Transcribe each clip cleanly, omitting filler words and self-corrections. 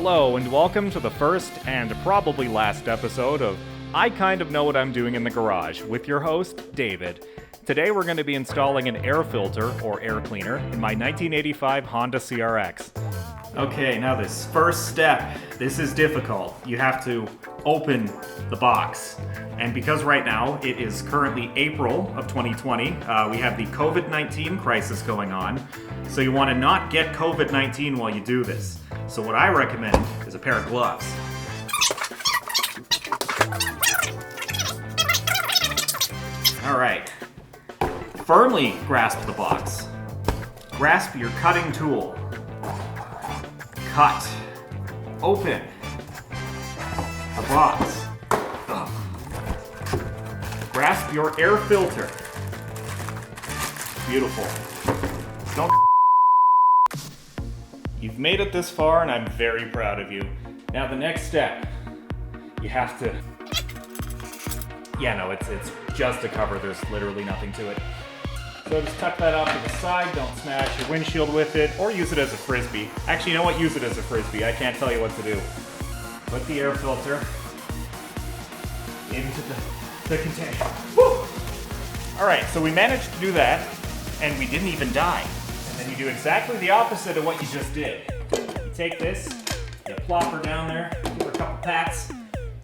Hello, and welcome to the first and probably last episode of I Kind of Know What I'm Doing in the Garage with your host, David. Today we're going to be installing an air filter, or air cleaner, in my 1985 Honda CRX. Okay, now this first step, this is difficult. You have to open the box. And because right now it is currently April of 2020, we have the COVID-19 crisis going on. So you want to not get COVID-19 while you do this. So what I recommend is a pair of gloves. All right. Firmly grasp the box. Grasp your cutting tool. Cut. Open the box. Ugh. Grasp your air filter. Beautiful. Don't. You've made it this far, and I'm very proud of you. Now the next step, you have to. Yeah, no, it's just a cover. There's literally nothing to it. So just tuck that off to the side. Don't smash your windshield with it, or use it as a frisbee. Actually, you know what? Use it as a frisbee. I can't tell you what to do. Put the air filter into the container. Woo! All right, so we managed to do that, and we didn't even die. And then you do exactly the opposite of what you just did. You take this, you plop her down there, give her a couple pats.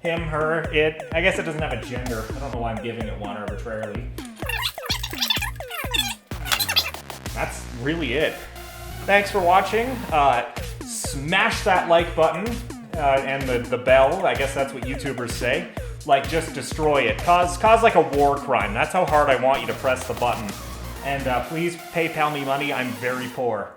Him, her, it. I guess it doesn't have a gender. I don't know why I'm giving it one arbitrarily. That's really it. Thanks for watching. Smash that like button and the bell. I guess that's what YouTubers say. Like, just destroy it. Cause like a war crime. That's how hard I want you to press the button. And please PayPal me money. I'm very poor.